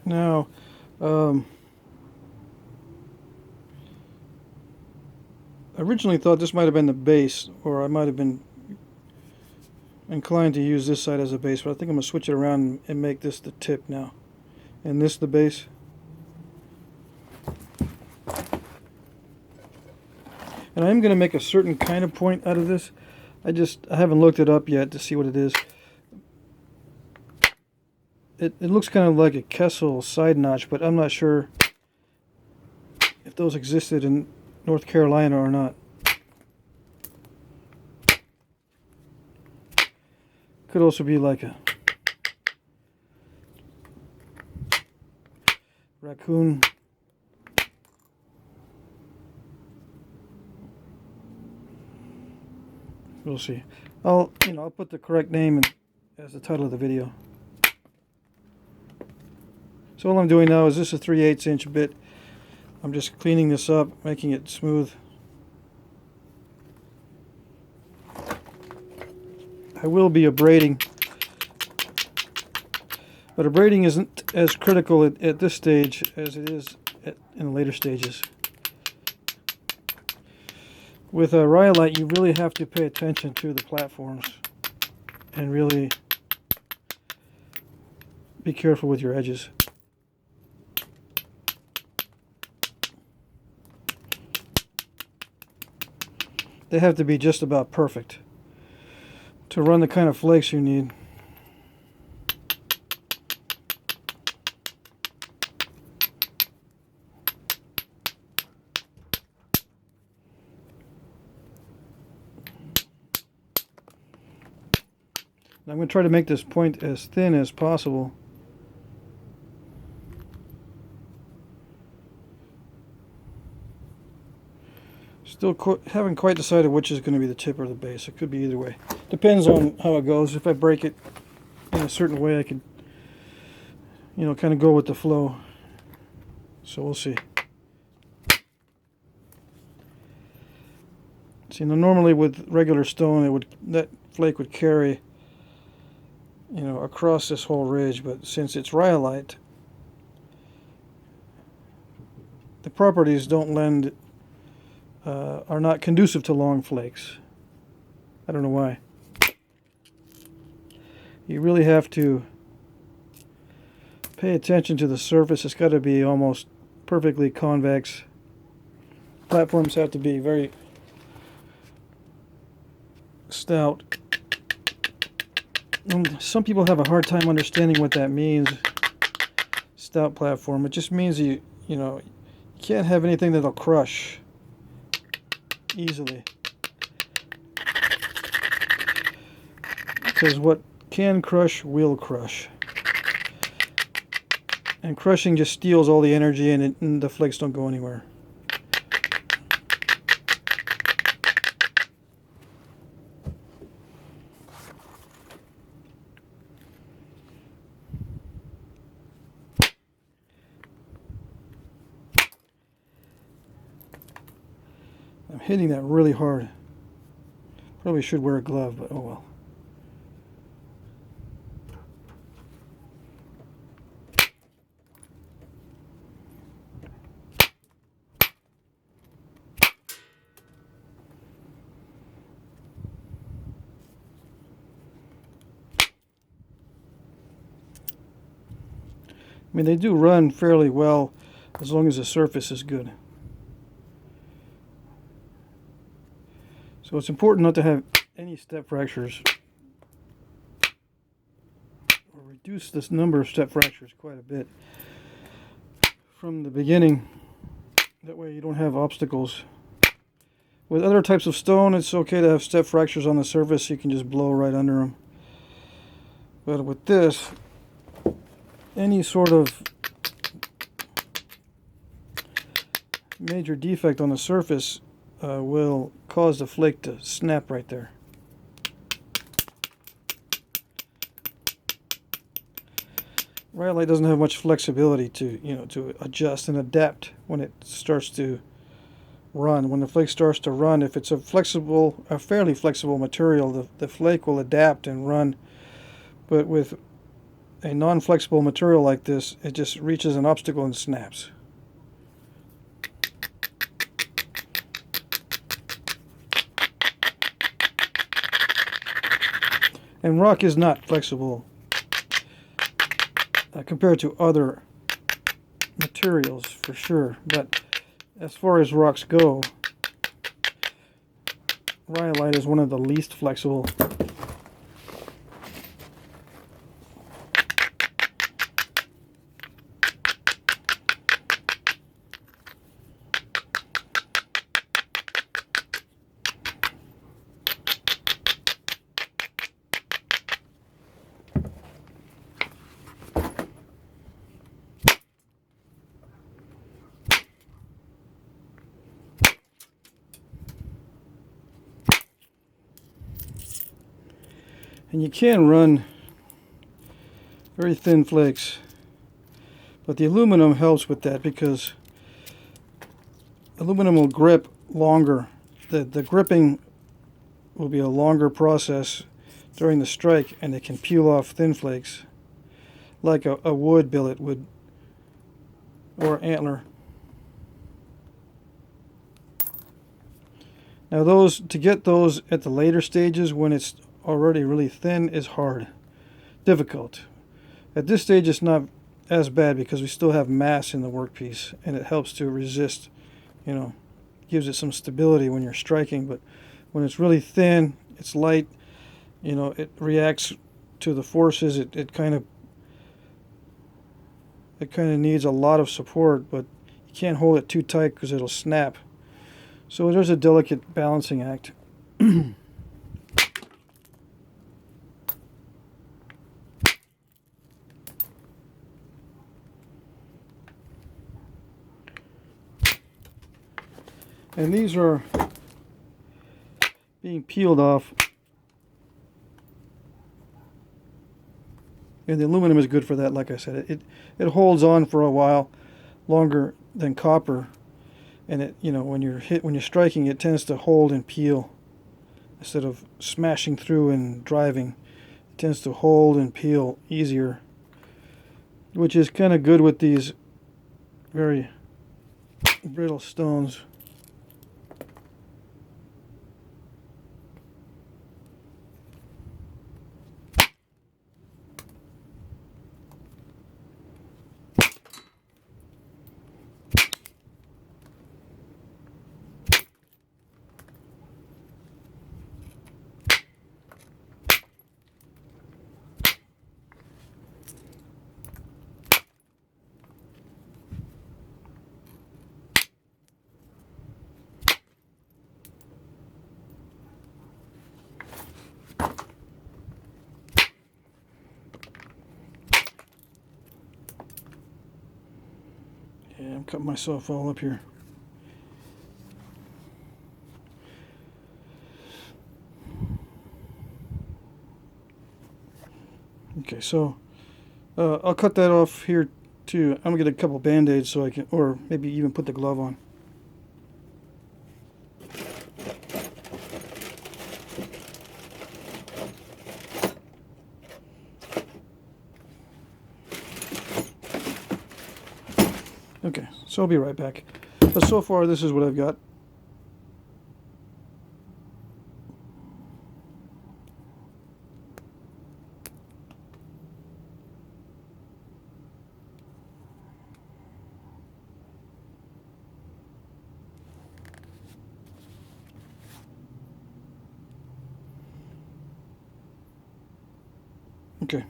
Now, I originally thought this might have been the base, or I might have been inclined to use this side as a base, but I think I'm going to switch it around and make this the tip now. And this the base. And I am going to make a certain kind of point out of this. I haven't looked it up yet to see what it is. It looks kind of like a Kessel side notch, but I'm not sure if those existed in North Carolina or not. Could also be like a raccoon. We'll see. I'll put the correct name as the title of the video. So all I'm doing now is this is a 3/8 inch bit. I'm just cleaning this up, making it smooth. I will be abrading, but abrading isn't as critical at this stage as it is in the later stages. With a Rhyolite, you really have to pay attention to the platforms and really be careful with your edges. They have to be just about perfect to run the kind of flakes you need. I'm going to try to make this point as thin as possible. Still haven't quite decided which is going to be the tip or the base. It could be either way. Depends on how it goes. If I break it in a certain way, I could, kind of go with the flow. So we'll see. See, now normally with regular stone, that flake would carry, across this whole ridge. But since it's Rhyolite, the properties don't lend. Are not conducive to long flakes. I don't know why. You really have to pay attention to the surface. It's got to be almost perfectly convex. Platforms have to be very stout. Some people have a hard time understanding what that means. Stout platform. It just means you can't have anything that'll crush easily, because what can crush will crush, and crushing just steals all the energy, and the flakes don't go anywhere. I'm hitting that really hard. Probably should wear a glove, but oh well. I mean, they do run fairly well as long as the surface is good. So it's important not to have any step fractures, or reduce this number of step fractures quite a bit from the beginning. That way you don't have obstacles. With other types of stone, it's okay to have step fractures on the surface. You can just blow right under them. But with this, any sort of major defect on the surface will cause the flake to snap right there. Rhyolite doesn't have much flexibility to adjust and adapt when it starts to run. When the flake starts to run, if it's a fairly flexible material, the flake will adapt and run. But with a non-flexible material like this, it just reaches an obstacle and snaps. And rock is not flexible compared to other materials for sure, but as far as rocks go, Rhyolite is one of the least flexible. And you can run very thin flakes, but the aluminum helps with that because aluminum will grip longer. The gripping will be a longer process during the strike, and it can peel off thin flakes like a wood billet would, or antler. Now to get those at the later stages when it's already really thin is hard, difficult. At this stage it's not as bad because we still have mass in the workpiece and it helps to resist, gives it some stability when you're striking. But when it's really thin, it's light, it reacts to the forces. It kind of needs a lot of support, but you can't hold it too tight because it'll snap. So there's a delicate balancing act. And these are being peeled off. And the aluminum is good for that, like I said. It holds on for a while longer than copper. And when you're striking, it tends to hold and peel instead of smashing through and driving. It tends to hold and peel easier, which is kind of good with these very brittle stones. Yeah, I'm cutting myself all up here. Okay, so I'll cut that off here too. I'm gonna get a couple band-aids so I can, or maybe even put the glove on. Okay, so I'll be right back. But so far, this is what I've got. Okay.